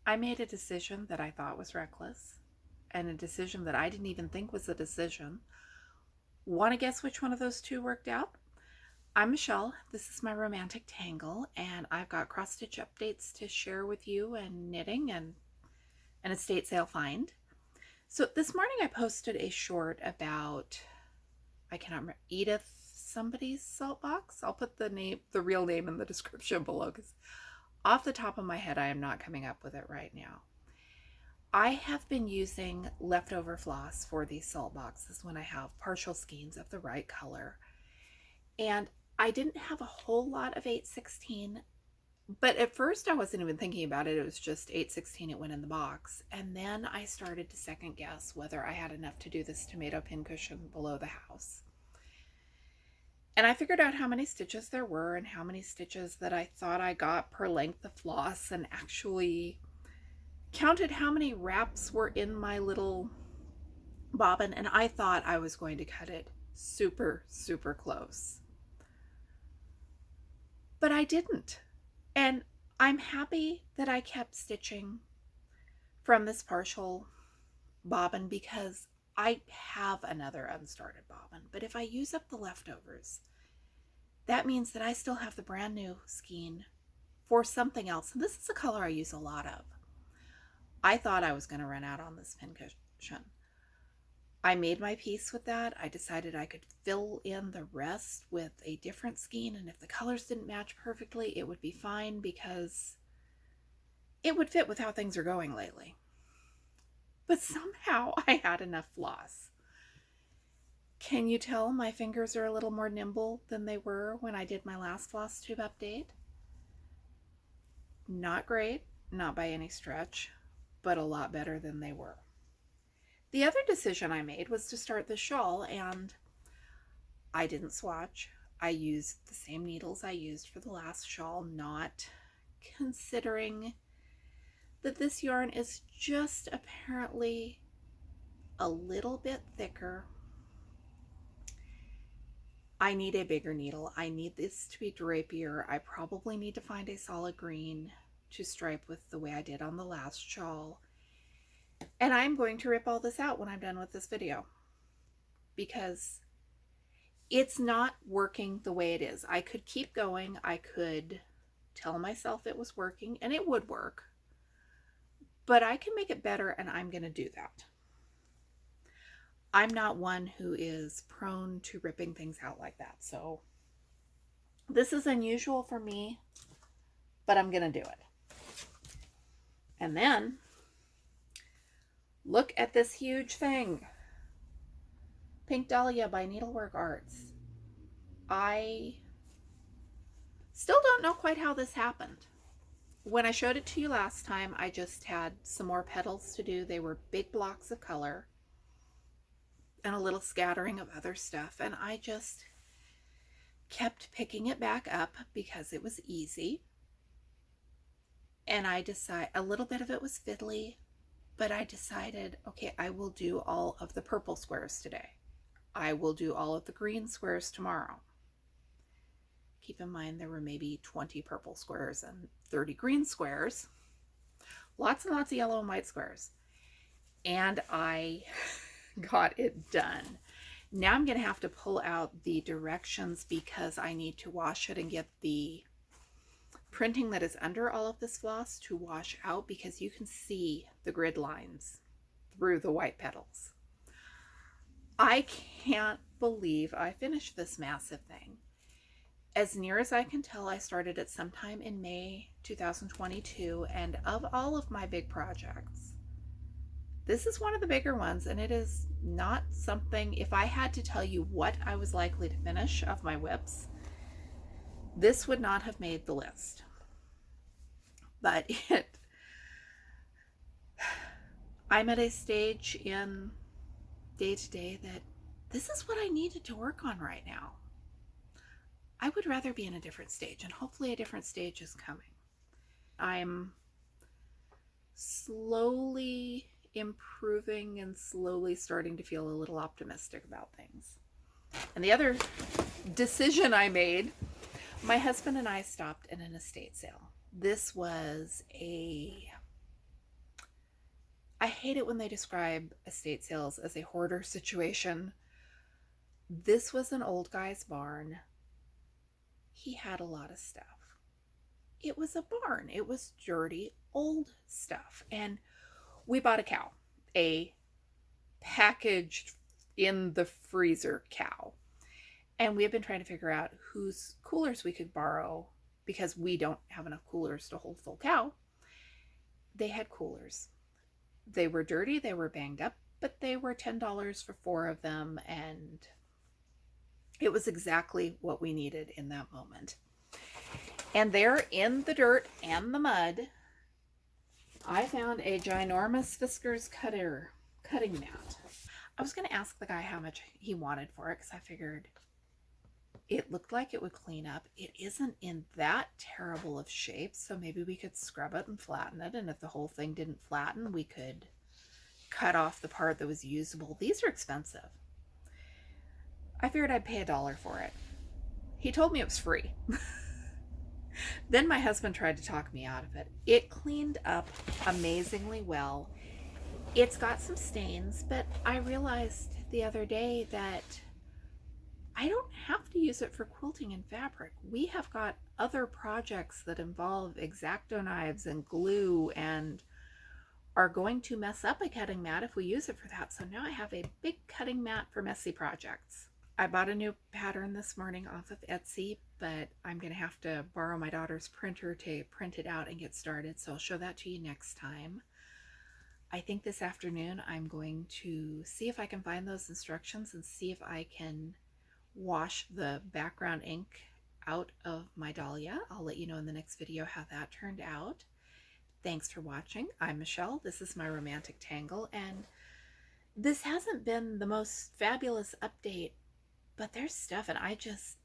I made a decision that I thought was reckless, and a decision that I didn't even think was a decision. Want to guess which one of those two worked out? I'm Michelle. This is my romantic tangle, and I've got cross stitch updates to share with you, and knitting, and an estate sale find. So this morning I posted a short about, I cannot remember, Edith somebody's Saltbox. I'll put the real name in the description below, because off the top of my head I am not coming up with it right now. I have been using leftover floss for these salt boxes when I have partial skeins of the right color. And I didn't have a whole lot of 8/16, but at first I wasn't even thinking about it. It was just 8/16, it went in the box. And then I started to second guess whether I had enough to do this tomato pincushion below the house. And I figured out how many stitches there were and how many stitches that I thought I got per length of floss, and actually counted how many wraps were in my little bobbin, and I thought I was going to cut it super, super close. But I didn't. And I'm happy that I kept stitching from this partial bobbin, because I have another unstarted bobbin. But if I use up the leftovers, that means that I still have the brand new skein for something else. And this is a color I use a lot of. I thought I was going to run out on this pincushion. I made my peace with that. I decided I could fill in the rest with a different skein, and if the colors didn't match perfectly, it would be fine, because it would fit with how things are going lately. But somehow I had enough floss. Can you tell my fingers are a little more nimble than they were when I did my last Flosstube update? Not great, not by any stretch, but a lot better than they were. The other decision I made was to start the shawl, and I didn't swatch. I used the same needles I used for the last shawl, not considering that this yarn is just apparently a little bit thicker. I need a bigger needle. I need this to be drapier. I probably need to find a solid green to stripe with the way I did on the last shawl. And I'm going to rip all this out when I'm done with this video, because it's not working the way it is. I could keep going. I could tell myself it was working, and it would work, but I can make it better, and I'm going to do that. I'm not one who is prone to ripping things out like that. So this is unusual for me, but I'm going to do it. And then look at this huge thing. Pink Dahlia by Needlework Arts. I still don't know quite how this happened. When I showed it to you last time, I just had some more petals to do. They were big blocks of color and a little scattering of other stuff. And I just kept picking it back up because it was easy. And I decided, a little bit of it was fiddly, but I decided, okay, I will do all of the purple squares today. I will do all of the green squares tomorrow. Keep in mind there were maybe 20 purple squares and 30 green squares. Lots and lots of yellow and white squares. And I got it done. Now I'm going to have to pull out the directions because I need to wash it and get the printing that is under all of this floss to wash out, because you can see the grid lines through the white petals. I can't believe I finished this massive thing. As near as I can tell, I started it sometime in May 2022, and of all of my big projects, this is one of the bigger ones, and it is not something, if I had to tell you what I was likely to finish of my whips, this would not have made the list. But I'm at a stage in day-to-day that this is what I needed to work on right now. I would rather be in a different stage, and hopefully a different stage is coming. I'm slowly improving and slowly starting to feel a little optimistic about things. And the other decision I made, my husband and I stopped at an estate sale. This was a hate it when they describe estate sales as a hoarder situation. This was an old guy's barn. He had a lot of stuff. It was a barn. It was dirty, old stuff. And we bought a cow, a packaged in the freezer cow. And we have been trying to figure out whose coolers we could borrow because we don't have enough coolers to hold full cow. They had coolers. They were dirty, they were banged up, but they were $10 for 4 of them, and it was exactly what we needed in that moment. And there in the dirt and the mud, I found a ginormous Fiskars cutting mat. I was going to ask the guy how much he wanted for it because I figured it looked like it would clean up. It isn't in that terrible of shape, so maybe we could scrub it and flatten it, and if the whole thing didn't flatten, we could cut off the part that was usable. These are expensive. I figured I'd pay $1 for it. He told me it was free. Then my husband tried to talk me out of it. It cleaned up amazingly well. It's got some stains, but I realized the other day that I don't have to use it for quilting and fabric. We have got other projects that involve X-Acto knives and glue and are going to mess up a cutting mat if we use it for that. So now I have a big cutting mat for messy projects. I bought a new pattern this morning off of Etsy, but I'm going to have to borrow my daughter's printer to print it out and get started. So I'll show that to you next time. I think this afternoon I'm going to see if I can find those instructions and see if I can wash the background ink out of my Dahlia. I'll let you know in the next video how that turned out. Thanks for watching. I'm Michelle. This is my romantic tangle, and this hasn't been the most fabulous update, but there's stuff, and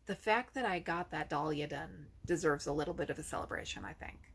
the fact that I got that Dahlia done deserves a little bit of a celebration, I think.